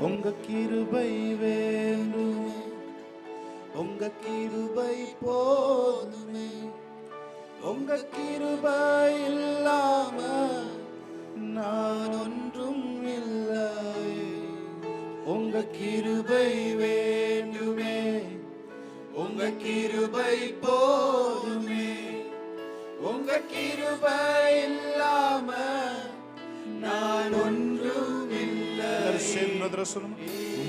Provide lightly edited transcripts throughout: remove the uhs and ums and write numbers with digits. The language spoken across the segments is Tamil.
உங்க கிருபை வேண்டுமே, உங்க கிருபை போதுமே, உங்க கிருபை இல்லாம நான் ஒன்றும் இல்லை. உங்க கிருபை வேண்டுமே, உங்க கிருபை போதுமே, உங்க கிருபை இல்லாம நான் ஒன்றும் இல்லை.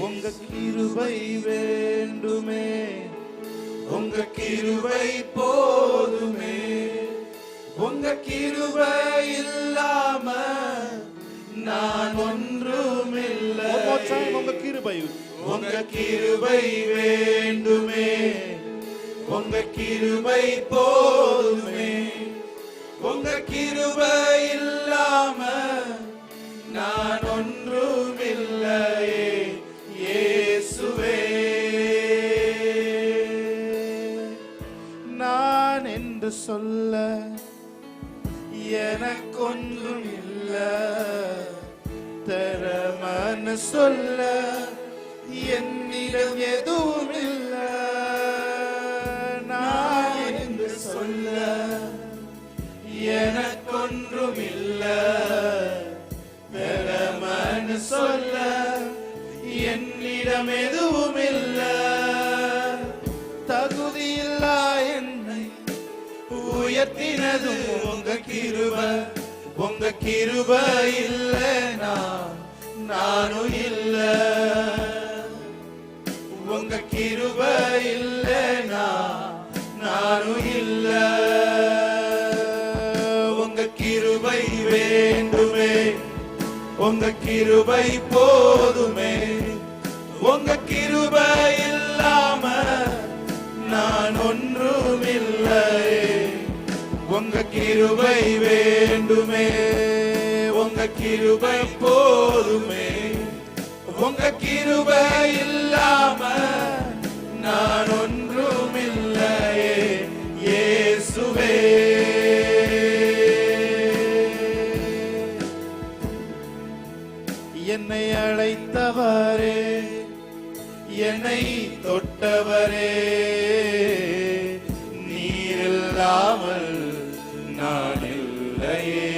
உங்க கிருபை வேண்டுமே, உங்க கிருபை போதுமே, உங்க கிருபை இல்லாம நான் ஒன்றும் இல்லை. உங்க கிருபை, உங்க கிருபை வேண்டுமே, உங்க கிருபை போதுமே, உங்க கிருபை இல்லாம நான் ஒன்றும் இல்லையே. இயேசுவே, நான் என்று சொல்ல எனக்கொன்றும் இல்லை, தரமான சொல்ல என்னிடம் எதுவும் இல்லை. நான் என்று சொல்ல எனக்கொன்றும் இல்லை, தரமான சொல்ல என்னிடம் எதுவும் இல்லை. தகுதியில்லா என்னை உயர்த்தினதும் உங்க கிருபை, உங்க கிருபை இல்லை நானும் இல்லை. உங்க கிருபை இல்லை நானும் இல்லை. உங்க கிருபை வேண்டுமே, உங்க கிருபை போதுமே, உங்க கிருபை இல்லாம நான் ஒன்றும் இல்லை. உங்க கிருபை வேண்டுமே, உங்க கிருபை போதுமே, உங்க கிருபை இல்லாம நான் ஒன்றும் இல்லையே. இயேசுவே, என்னை அழைத்தவரே, என்னை தொட்டவரே, நீர் இல்லாமல் நான் இல்லையே.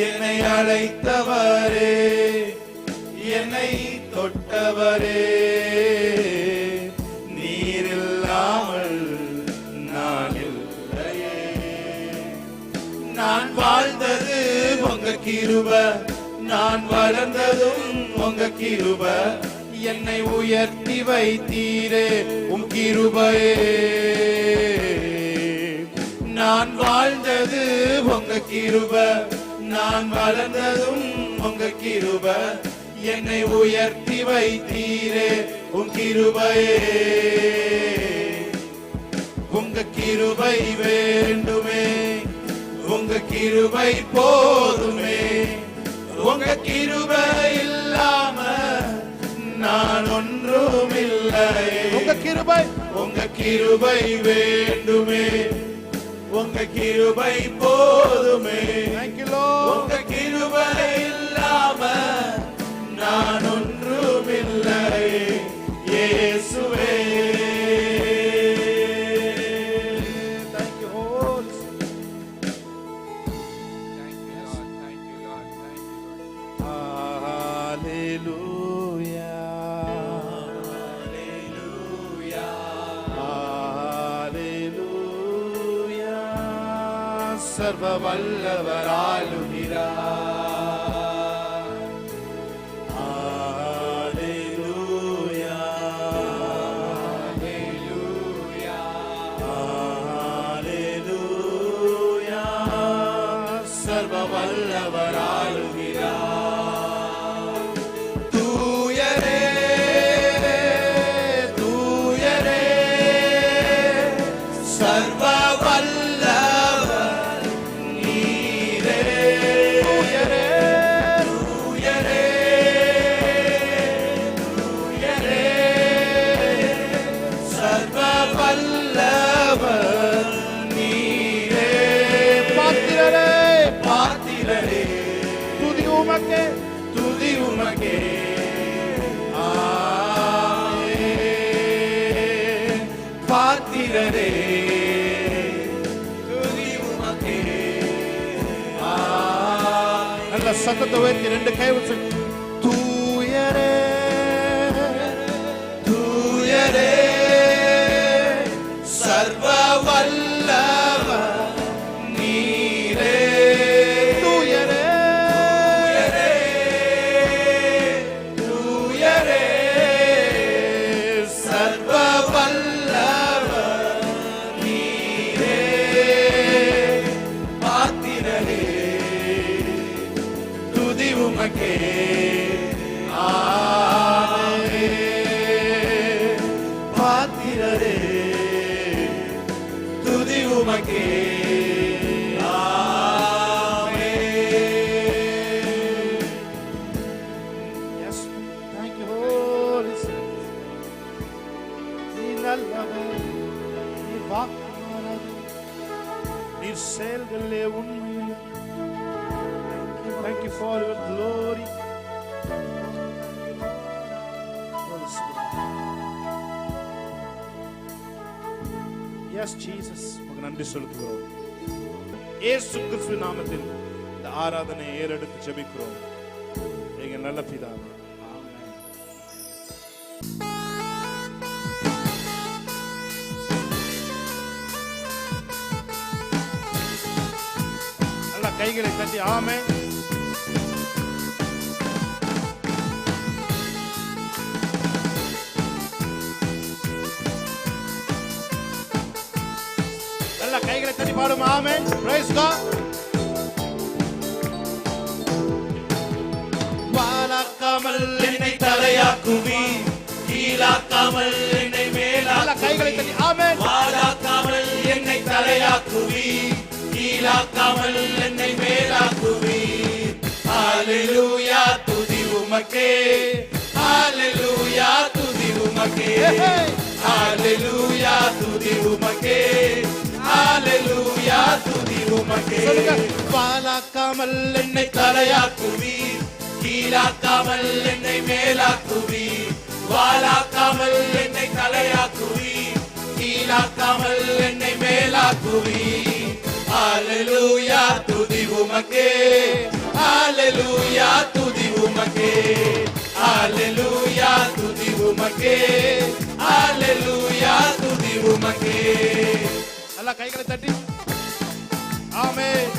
என்னை அழைத்தவரே, என்னை தொட்டவரே, நீர் இல்லாமல் நான் இல்லையே. நான் வாழ்ந்தது உங்க கிருபை, நான் வளர்ந்ததும் உங்க கிருபை, என்னை உயர்த்தி வைத்தீரே உம் கிருபையே. நான் வாழ்ந்தது உங்க கிருபை, நான் வளர்ந்ததும் உங்க கிருபை, என்னை உயர்த்தி வைத்தீரே உம் கிருபையே. உங்க கிருபை வேண்டுமே, உங்க கிருபை போதுமே, உங்க கிருபை இல்லாம நான் ஒன்றும் இல்லை. உங்க கிருபை, உங்க கிருபை வேண்டுமே, உங்க கிருபை போதுமே, உங்க கிருபை இல்லாம நான் ஒன்றும் இல்லை. இயேசுவே, சர்வ வல்லவர் ஆளுகிறார். ஹல்லேலூயா, ஹல்லேலூயா, ஹல்லேலூயா. சர்வ வல்லவர் ஆளுகிறார். தூயரே, தூயரே, சர்வ துதி உமக்கே உமக்கே. பாத்திரரே துதி உமக்கே. நல்ல சத்தத்தை உயர்த்தி ரெண்டு கை வச்சு தூயரே தூயரே சர்வ வல்லவர் நீரே. தூயரே தூயரே சர்வ வல்லவர் நீரே. பாத்திரரே துதி உமக்கே. பாத்திரரே துதி உமக்கே. Yes, thank you, Holy Spirit. நீ நல்லவர், நீ வாக்குமானவர், நீ செயல்களிலே உண்மையுள்ளவர். Thank you for your glory. Holy Spirit. Yes, Jesus. உமக்கு நன்றி செலுத்துகிறோம். இயேசு கிறிஸ்துவின் நாமத்தில் இந்த ஆராதனை ஏறெடுத்து ஜெபிக்கிறோம். எங்க நல்ல பிதாவே. ஆமென். நல்ல கைகளை தட்டி ஆமென். நல்ல கைகளை தட்டி பாடும் ஆமென். Praise God. வாழாக்காமல் என்னை தலையாக்குவி, கீழாக்காமல் என்னை நல்ல மேலாக்குவி. கைகளை தட்டி ஆமென். வாழாக்காமல் என்னை தலையாக்குவி, கீழாக்காமல் என்னை மேலாக்குவி. ஹalleluya துதி உமக்கே. ஹalleluya துதி உமக்கே. ஹalleluya துதி உமக்கே. ஹalleluya துதி உமக்கே. சொல்லுங்க. வாழாக்காமல் என்னை தலையாக்குவி, கீழாக்காமல் என்னை மேலாக்குவி. வாழாக்காமல் என்னை தலையாக்குவி, கீழாக்காமல் என்னை மேலாக்குவி. ஹalleluya துதி உமக்கே. ஹalleluya துதி உமக்கே. ஹalleluya துதி உமக்கே. ஹalleluya துதி உமக்கே. நல்ல கைகளை தட்டி ஆமென்.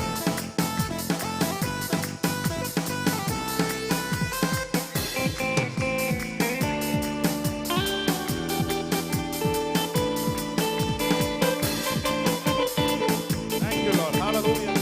Thank you, Lord. Hallelujah.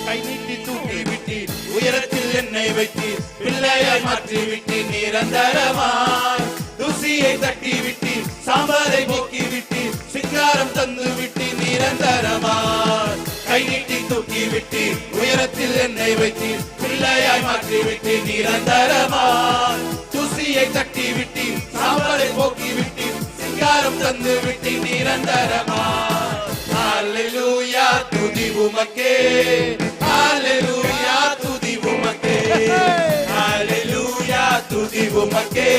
கை நீட்டி தூக்கி விட்டீர், உயரத்தில் என்னை வைத்தீர், பிள்ளையாய் மாற்றி விட்டீர் நிரந்தரமாய். தூசியை தட்டி விட்டீர், சாம்பலை போக்கி விட்டீர், சிங்காரம் தந்து விட்டீர் நிரந்தரமாய். கை நீட்டி தூக்கி விட்டீர், உயரத்தில் என்னை வைத்தீர், பிள்ளையாய் மாற்றி விட்டீர் நிரந்தரமாய். தூசியை தட்டி விட்டீர், சாம்பலை போக்கி விட்டீர், சிங்காரம் தந்து விட்டீர் நிரந்தரமாய். ஹalleluya துதி உமக்கே. ஹalleluya துதி உமக்கே. ஹalleluya துதி உமக்கே.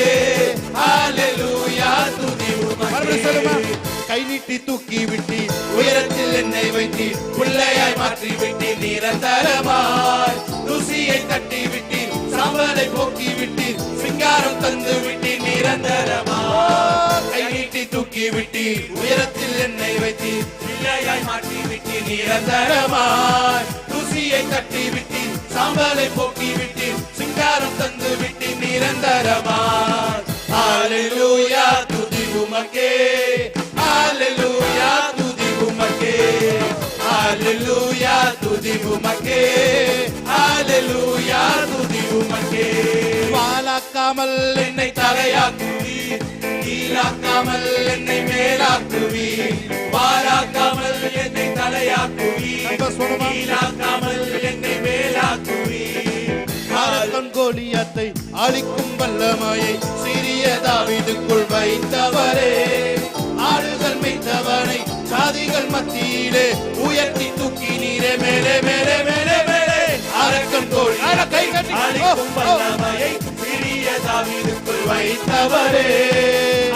ஹalleluya துதி மறுபடியும் சொல்லுமா. உமக்கே. கை நீட்டி தூக்கி விட்டீர், உயரத்தில் என்னை வைத்தீர், பிள்ளையாய் மாற்றி விட்டீர் நிரந்தரமாய். தூசியை தட்டி விட்டீர், சாம்பலை போக்கி விட்டீர், சிங்காரம் தந்து விட்டீர் நிரந்தரமாய். கை நீட்டி தூக்கி விட்டீர், உயரத்தில் என்னை வைத்தீர், பிள்ளையாய் மாற்றி விட்டீர் நிரந்தரமாய். தூசியை தட்டி விட்டீர், சாம்பலை போக்கி விட்டீர், சிங்காரம் தந்து விட்டீர் நிரந்தரமாய். ஹalleluya துதி உமக்கே. ஹalleluya துதி உமக்கே. ஹalleluya துதி உமக்கே. ஹalleluya துதி உமக்கே. வாழாக்காமல் என்னை தலையாக்குவீர், கீழாக்காமல் என்னை மேலாக்குவீர். வாழாக்காமல் என்னை தலையாக்குவீர், கீழாக்காமல் என்னை மேலாக்குவீர். மரத்தன் கோலியாத்தை அழிக்கும் வல்லமையை சிறிய தாவீதுக்குள் வைத்தவரே, ஆடுகள் மேய்த்தவனை சாதிகள் மத்தியிலே உயர்த்தி தூக்கி நீரே மேலே மேலே மேலே மேலே. அரக்க வல்லமையை சிறிய தாவீதுக்குள் வைத்தவரே.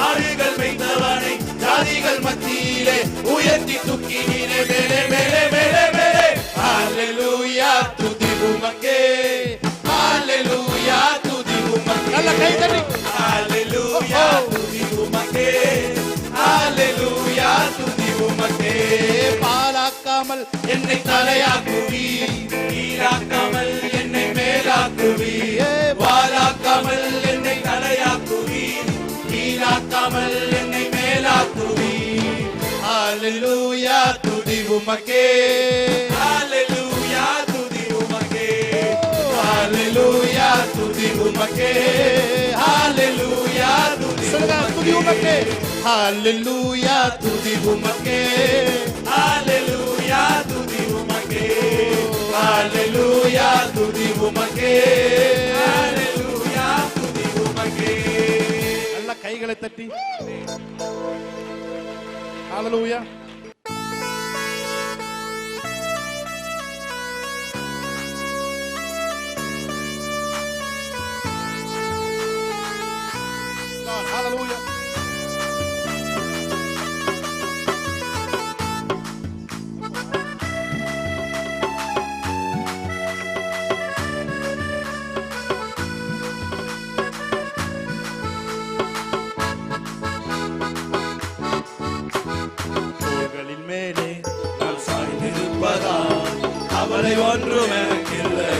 ஆடுகள் மேய்த்தவனை ஜாதிகள் மத்தியிலே உயர்த்தி தூக்கினீரே. மேலே மேலே மேலே மேலே. ஹல்லேலூயா துதி உமக்கே. ஹல்லேலூயா துதி உமக்கே. நல்ல கை தட்டி. ஹல்லேலூயா துதி உமக்கே. ஹல்லேலூயா துதி உமக்கே. பாலாக்காமல் என்னை தலையாக்குவி, நீராக்காமல் என்னை மேலாக்குவி. வாலாக்காமல் என்னை தலையாக்குவி, நீராக்காமல் என்னை மேலாக்குவி. ஹல்லேலூயா துதி உமக்கே. ஹல்லேலூயா துதி உமக்கே. ஹல்லேலூயா துதி உமக்கே. ஹல்லேலூயா துதி உமக்கே. ஹல்லேலூயா துதி உமக்கே. ஹல்லேலூயா துதி உமக்கே. ஹல்லேலூயா துதி உமக்கே. ஹல்லேலூயா துதி உமக்கே. நல்ல கைகளை தட்டி. ஹல்லேலூயா. Hallelujah. தோள்களின் மேலே நான் சாய்ந்திருப்பதால் அவளை ஒன்றும் எனக்கில்லை.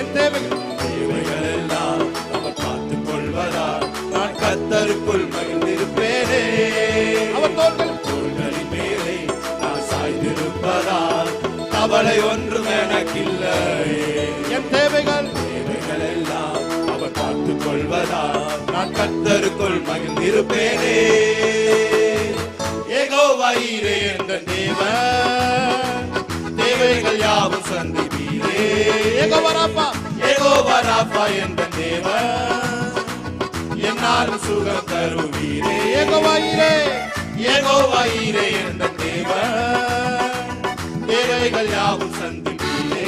என் தேவைகள் எல்லாம் அவர் பார்த்துக் கொள்வதால் நான் கர்த்தருக்குள் மகிழ்ந்திருப்பேனே. அவர் தோள்களின் மேலே நான் சாய்ந்திருப்பதால் கவலை ஒன்றும் எனக்கில்லை. என் தேவைகள் எல்லாம் அவர் பார்த்துக் கொள்வதால் நான் கர்த்தருக்குள் மகிழ்ந்திருப்பேனே. யெகோவா ஈரே என்ற தேவன் தேவைகள் யாவும் சந்திப்பீரே. யெகோவா ராஃபா, யெகோவா ராஃபா என்ற தேவன் என்னாலும் சுகம் தருவீரே. யெகோவா ஈரே, யெகோவா ஈரே என்ற தேவன் தேவைகள் யாவும் சந்திப்பீரே.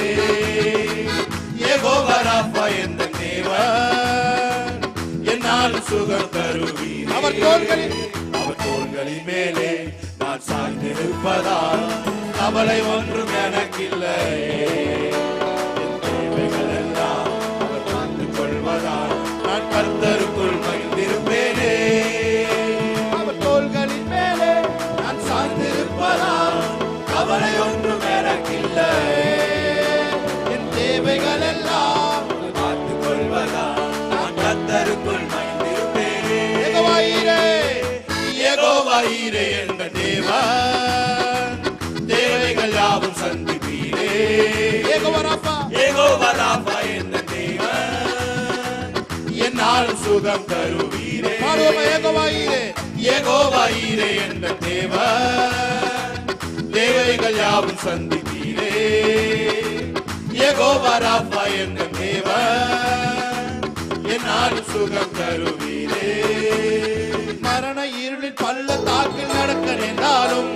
யெகோவா ராஃபா என்ற தேவன் என்னாலும் சுகம் தருவீரே. அவர் தோள்களில் மேலே நான் சாய்ந்திருப்பதால் கவலை ஒன்றும் எனக்கில்லை. என் தேவைகள் எல்லாம் அவர் பார்த்துக் கொள்வதால் நான் கர்த்தருக்குள் மகிழ்ந்திருப்பேனே. அவர் தோள்களின் மேலே நான் சாய்ந்திருப்பதால் கவலை ஒன்றும் எனக்கில்லை. என் தேவைகள் எல்லாம் அவர் பார்த்துக் கொள்வதால் நான் கர்த்தருக்குள் மகிழ்ந்திருப்பேனே. யெகோவா ஈரே, யெகோவா ஈரே என்ற தேவன் தேவைகள் யாவும் சந்திப்பீரே. யெகோவா ராஃபா, யெகோவா ராஃபா என்ற தேவன் என்னாலும் சுகம் தருவீரே. பாடுவோமா? யெகோவா ஈரே, யெகோவா ஈரே என்ற தேவன் தேவைகள் யாவும் சந்திப்பீரே. யெகோவா ராஃபா என்ற தேவன் என்னாலும் சுகம் தருவீரே. மரண இருளின் பள்ளத்தாக்கில் நடக்க நேர்ந்தாலும்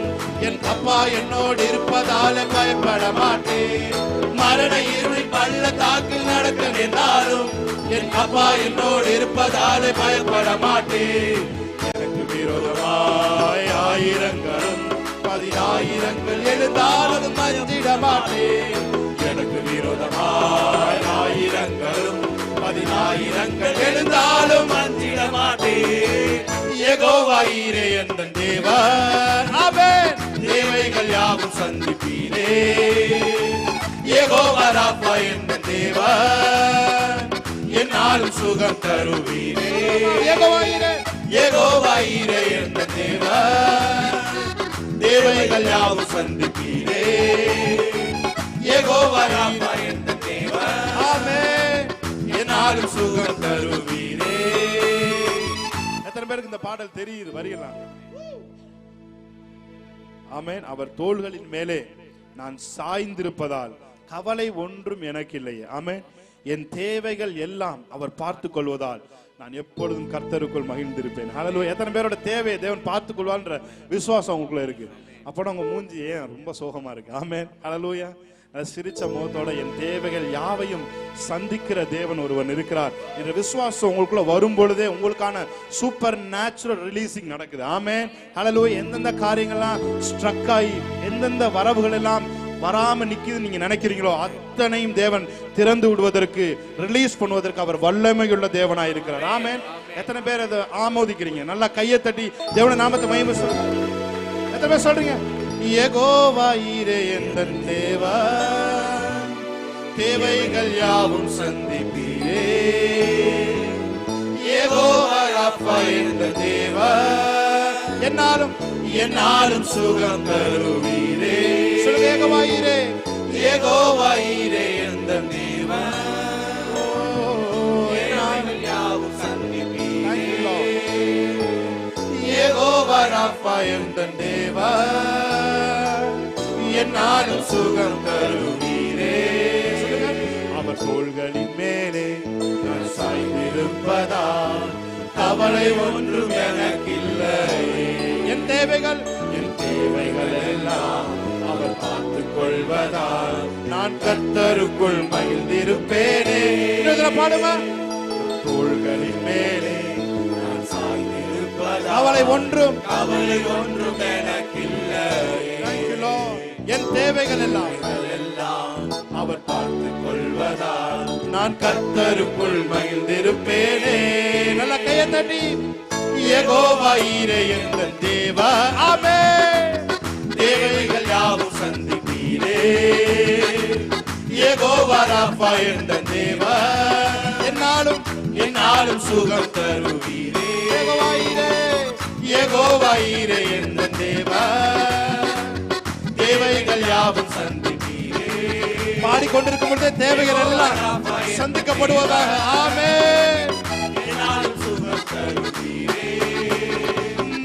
என் அப்பா என்னோடு இருப்பதால பயப்பட மாட்டேன். மரண இருளின் பள்ளத்தாக்கில் நடக்க நேர்ந்தாலும் என் அப்பா என்னோடு இருப்பதாலே பயப்பட மாட்டேன். எனக்கு விரோதமாய் ஆயிரங்களும் 10,000 எழுந்தாலும் மஞ்சிட மாட்டேன். எனக்கு விரோதமாய் ஆயிரங்களும் 10,000 எழுந்தாலும் மஞ்சிட மாட்டேன். யெகோவா ஈரே என்ற தேவன் ஆமென். தேவைகள் யாவும் சந்திப்பீரே. யெகோவா ராஃபா என்ற தேவன் என்னாலும் சுகம் தருவீரே. யெகோவா ஈரே, யெகோவா ஈரே என்ற தேவன் தேவைகள் யாவும் சந்திப்பீரே. யெகோவா ராஃபா என்ற தேவன் ஆமென். என்னாலும் சுகம் தருவீரே. எத்தனை பேருக்கு இந்த பாடல் தெரியுது? வரியலாம். ஆமென். அவர் தோள்களின் மேலே நான் சாய்ந்திருப்பதால் கவலை ஒன்றும் எனக்கு இல்லை. ஆமென். என் தேவைகள் எல்லாம் அவர் பார்த்துக் கொள்வதால் நான் எப்பொழுதும் கர்த்தருக்குள் மகிழ்ந்திருப்பேன். ஹல்லேலூயா. எத்தனை பேரோட தேவையை தேவன் பார்த்துக் கொள்வான்ற விசுவாசம் உங்களுக்குள்ள இருக்கு? அப்போ உங்க மூஞ்சி ஏன் ரொம்ப சோகமா இருக்கு? ஆமென். ஹல்லேலூயா. சிரிச்ச முகத்தோட என் தேவைகள் யாவையும் சந்திக்கிற தேவன் ஒருவன் இருக்கிறார் என்ற விசுவாசம் உங்களுக்குள்ள வரும் பொழுதே உங்களுக்கான சூப்பர் நேச்சுரல் ரிலீசிங் நடக்குது. ஆமென். ஹல்லேலூயா. எந்தெந்த காரியங்கள்லாம் ஸ்ட்ரக் ஆகி எந்தெந்த வரவுகள் எல்லாம் வராம நிக்குது நீங்க நினைக்கிறீங்களோ அத்தனையும் தேவன் திறந்து விடுவதற்கு, ரிலீஸ் பண்ணுவதற்கு அவர் வல்லமையுள்ள தேவனாய் இருக்கிறார். ஆமென். எத்தனை பேர் அதை ஆமோதிக்கிறீங்க? நல்லா கையை தட்டி தேவனுடைய நாமத்தை மகிமை சொல்லுங்க. எத்தனை பேர் சொல்றீங்க? யெகோவா ஈரே எந்தன் தேவா, தேவைகள் யாவும் சந்திப்பீரே. யெகோவா ராஃபா எந்தன் தேவா, என்னாலும் சுகம் தருவீரே. சொல்லுங்க, யெகோவா ஈரே. யெகோவா ஈரே எந்தன் தேவா, தேவைகள் யாவும் சந்திப்பீரே. யெகோவா ராஃபா எந்தன் தேவா, என்னாலும் சுகம் தருவீரே. அவர் தோள்களின் மேலே நான் சாய்ந்திருப்பதால் கவலை ஒன்றும் எனக்கில்லை. என் தேவைகள் எல்லாம் அவர் பார்த்துக் கொள்வதால் நான் கர்த்தருக்குள் மகிழ்ந்திருப்பேனே. பாடுமா? தோள்களின் மேலே நான் சாய்ந்திருப்பதால் கவலை ஒன்றும் எனக்கில்லை. என் தேவைகள் எல்லாம் அவர் பார்த்துக் கொள்வதால் நான் கர்த்தருக்குள் மகிழ்ந்திருப்பேனே. நல்ல கையை தட்டி யெகோவா ஈரே எந்தன் தேவா, ஆமென். தேவைகள் யாவும் சந்திப்பீரே. யெகோவா ராஃபா எந்தன் தேவா, என்னாலும் சுகம் தருவீரே. யெகோவா ஈரே. யெகோவா ஈரே எந்தன் தேவா, தேவைகள் யாவும் சந்திப்பீரே. பாடிக்கொண்டிருக்கும் பொழுதே தேவைகள் எல்லாம் சந்திக்கப்படுவதாக. ஆமென். என்னாலும் சுகம் தருவீரே.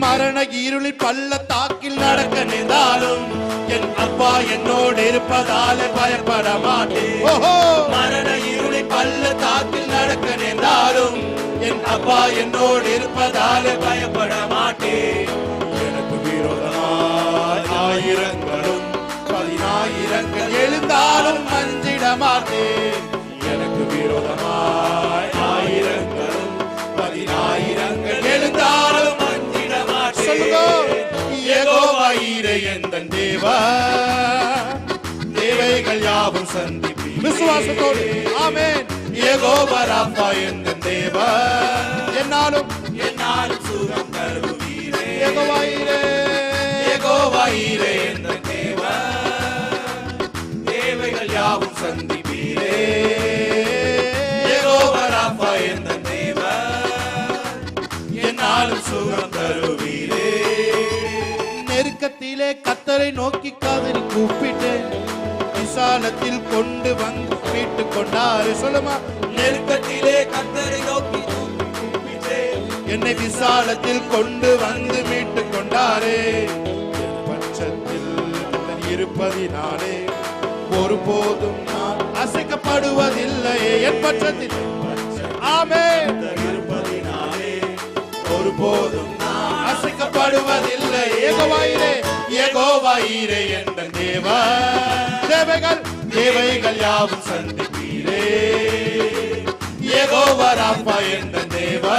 மரண இருளில் பள்ளத்தாக்கில் நடக்க நேர்ந்தாலும் என் அப்பா என்னோடு இருப்பதாலே பயப்பட மாட்டேன். ஓஹோ. மரண இருளை பள்ளத்தாக்கில் நடக்க நேர்ந்தாலும் என் அப்பா என்னோடு இருப்பதாலே பயப்பட மாட்டேன். எனக்கு விரோதமாய் ஆயிரங்களும் 10,000 எழுந்தாலும் அஞ்சிட மாட்டேன். எனக்கு விரோதமாய் ஆயிரங்களும் 10,000 எழுந்தாலும் அஞ்சிட மாட்டேன். யெகோவா ஈரே எந்தன் தேவா, தேவைகள் யாவும் சந்திப்பீரே. விசுவாசத்தோடு ஆமென். யெகோவா ராஃபா எந்தன் தேவா, என்னாலும் சுகம் தருவீரே. யெகோவா ஈரே. யெகோவா ஈரே எந்தன் தேவா, தேவைகள் யாவும் சந்திப்பீரே. யெகோவா ராஃபா எந்தன் தேவா, என்னாலும் சுகம் தருவீரே. நெருக்கத்திலே கர்த்தரை நோக்கி காதலி கூப்பிட்டேன், விசாலத்தில் கொண்டு வந்து மீட்டு கொண்டாரு. சொல்லுமா? நெருக்கத்திலே கர்த்தரை நோக்கி கூப்பிட்டேன், என்னை விசாலத்தில் கொண்டு வந்து மீட்டு கொண்டாரே. என் பட்சத்தில் இருப்பதினாலே ஒருபோதும் நான் அசைக்கப்படுவதில்லை. என் பட்சத்தில் ஆமென் இருப்பதினாலே ஒருபோதும் நான் அசைக்கப்படுவதில்லை. யெகோவா ஈரே. யெகோவா ஈரே எந்தன் தேவா, தேவைகள் யாவும் சந்திப்பீரே. யெகோவா ராஃபா எந்தன் தேவா,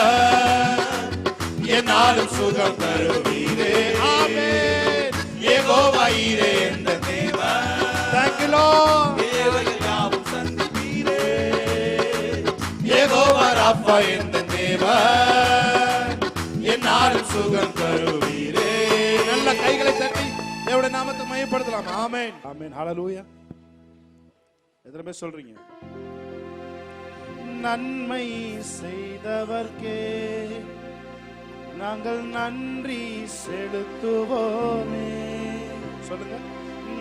என்னாலும் சுகம் தருவீரே. ஆமென். யெகோவா ஈரே எந்தன் தேவா, Thank you Lord. தேவைகள் யாவும் சந்திப்பீரே. யெகோவா ராஃபா எந்தன் தேவா, என்னாலும் சுகம் தருவீரே. நல்ல கைகளை தட்டி தேவனுடைய நாமத்தை மகிமைப்படுத்தலாம். ஆமென். ஆமென். ஹல்லேலூயா. எத்தனை பேர் சொல்றீங்க? நன்மை செய்தவர்க்கே நாங்கள் நன்றி செலுத்துவோமே. சொல்லுங்க.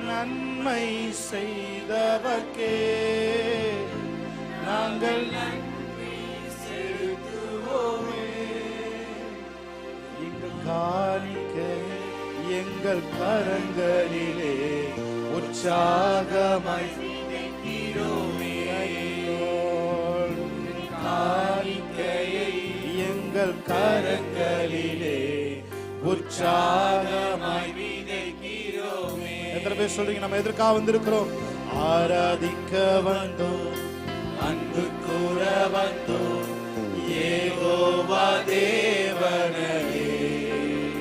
நன்மை செய்தவர்க்கே நாங்கள் நன்றி செலுத்துவோமே. எங்கள் காணிக்கை எங்கள் கரங்களிலே உற்சாகமாய் விதைக்கிறோமே. காணிக்கையை எங்கள் கரங்களிலே உற்சாகமாய் விதைக்கிறோமே. எத்தனை பேர் சொல்றீங்க நம்ம எதற்காக வந்திருக்கிறோம்? ஆராதிக்க வந்தோம், அன்பு கூற வந்தோம், யெகோவா தேவனையே.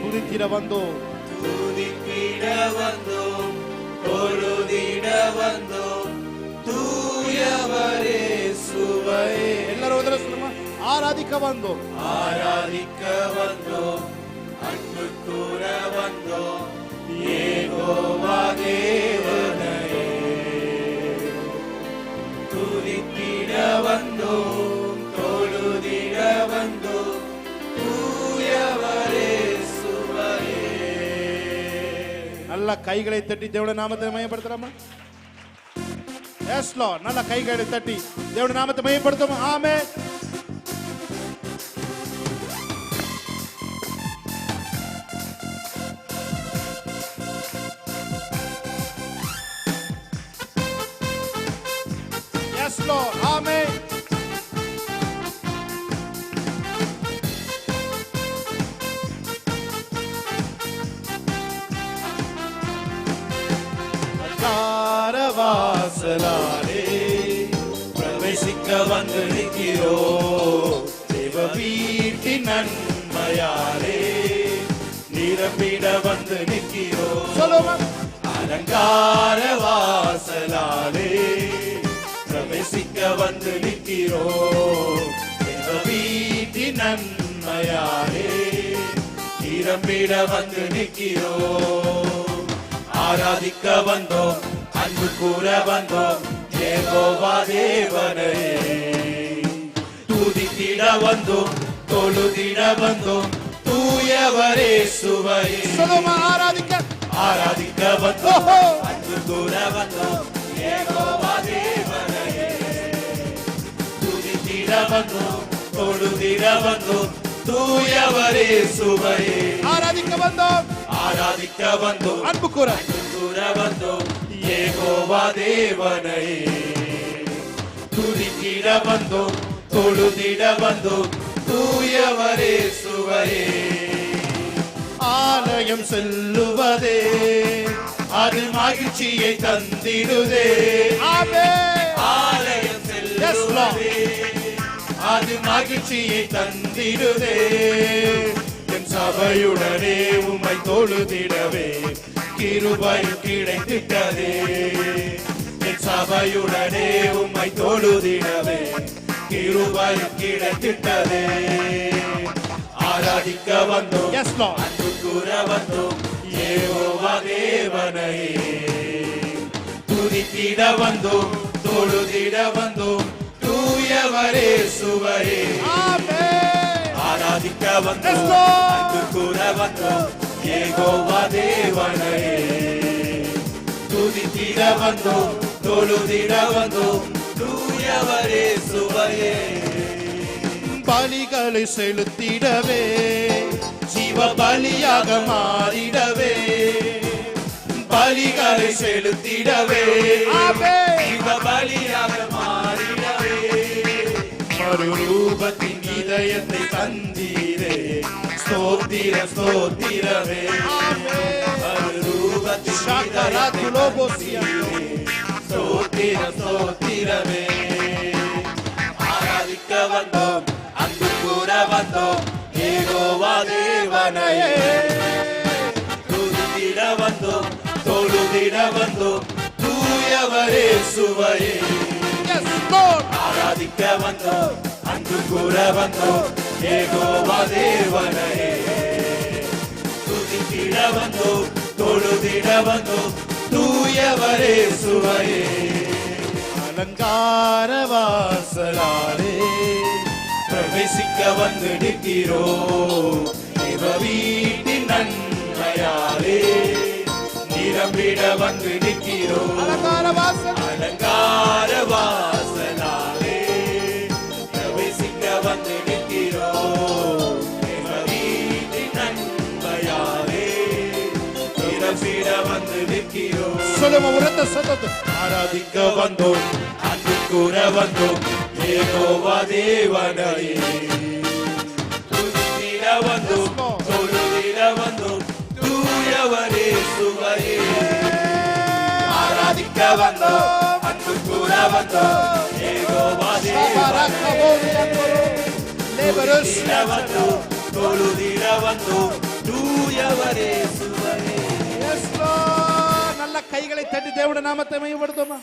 துதித்திட வந்தோம், துதித்திட வந்தோம், தொழுதிட வந்தோம், தூயவரே சுவையே. எல்லாரும் ஒரு தடவை சொல்லுமா, ஆராதிக்க வந்தோம், ஆராதிக்க வந்தோம், அன்பு கூற வந்தோம், யெகோவா தேவனையே. துதித்திட வந்தோம், தொழுதிட வந்தோம், தூயவரே சுவையே. நல்ல கைகளை தட்டி தேவனுடைய நாமத்தை மையப்படுத்தலாமா? S Lord. நல்ல கைகளை தட்டி தேவனுடைய நாமத்தை மையப்படுத்தும். ஆமென். S Lord. ஆமென். வாசலாலே பிரவேசிக்க வந்து நிற்கிறோம், தேவ வீட்டின் நன்மையாலே நிரம்பிட வந்து நிற்கிறோம். சொல்லுமா, அலங்கார வாசலாலே பிரவேசிக்க வந்து நிற்கிறோம், தேவ வீட்டின் நன்மையாலே நிரம்பிட வந்து நிற்கிறோம். ஆராதிக்க வந்தோம், அன்பு கூற வந்தோம், யெகோவா தேவனையே. துதித்திட வந்தோம், தொழுதிட வந்தோம், தூயவரே சுவையே. சொல்லுமா, ஆராதிக்க ஆராதிக்க வந்தோம், அன்பு கூற வந்தோம், யெகோவா தேவனையே. துதித்திட வந்தோம், தொழுதிட வந்தோம், தூயவரே சுவையே. ஆராதிக்க வந்தோம், ஆராதிக்க வந்தோம், அன்பு கூற கூற வந்தோம், யெகோவா தேவனையே. துதித்திட வந்தோம், தொழுதிட வந்தோம், தூயவரே சுவையே. ஆலயம் செல்லுவதே அது மகிழ்ச்சியை தந்திடுதே. ஆமென். ஆலயம் செல்லுவதே அது மகிழ்ச்சியை தந்திடுதே. என் சபையுடனே உம்மை தொழுதிடவே கிருபை கிடைத்திட்டதே. என் சபையுடனே உம்மை தொழுதிடவே கிருபை கிடைத்திட்டதே. ஆராதிக்க வந்தோம், எஸ் லார்ட். அன்பு கூற வந்தோம், யெகோவா தேவனையே. துதித்திட வந்தோம், தொழுதிட வந்தோம், தூயவரே சுவையே. ஆமென். ஆராதிக்க Yes, வந்தோம், Lord. அன்பு கூற வந்தோம், யெகோவா தேவனையே. துதித்திட வந்தோம், தொழுதிட வந்தோம், தூயவரே சுவையே. பலிகளை செலுத்திடவே ஜீவ பலியாக மாறிடவே, பலிகளை செலுத்திடவே, ஆமென். ஜீவ பலியாக மாறிடவே. மறுரூபத்தின் இதயத்தை தந்தீரே, ஸ்தோத்திர ஸ்தோத்திரமே. மறுரூபத்தின் இதயத்தை தந்தீரே, ஸ்தோத்திர ஸ்தோத்திரமே. ஆராதிக்க வந்தோம், அன்பு கூற வந்தோம், யெகோவா தேவனையே. துதித்திட வந்தோம், தொழுதிட வந்தோம், தூயவரே சுவையே. Yes lord. ஆராதிக்க வந்தோம், அன்பு கூற வந்தோம், யெகோவா தேவனையே. துதித்திட வந்தோம், தொழுதிட வந்தோம், தூயவரே சுவையே. அலங்கார வாசலாலே பிரவேசிக்க வந்து நிற்கிறோம், தேவ வீட்டின் நன்மையாலே நிரம்பிட வந்து நிற்கிறோம். அலங்கார வாசல் அலங்கார வாசலாலே பிரவேசிக்க வந்து நிற்கிறோம், தேவ வீட்டின் நன்மையாலே நிரம்பிட வந்து நிற்கிறோம். சொல்லுமா, உரத்த சத்தத்தை ஆராதிக்க வந்தோம், அன்பு கூற வந்தோம், யெகோவா தேவனையே. துதித்திட வந்தோம், தொழுதிட வந்தோம், தூயவரே சுவையே. ஆராதிக்க ஆராதிக்க வந்தோம் அன்பு கூற வந்தோம் யெகோவா தேவனே வந்தோம் தொழுதிட வந்தோம் தூயவரே சுவரே. Yes, Lord. நல்ல கைகளை தட்டி தேவனுடைய நாமத்தை மகிமைப்படுத்துவோமா?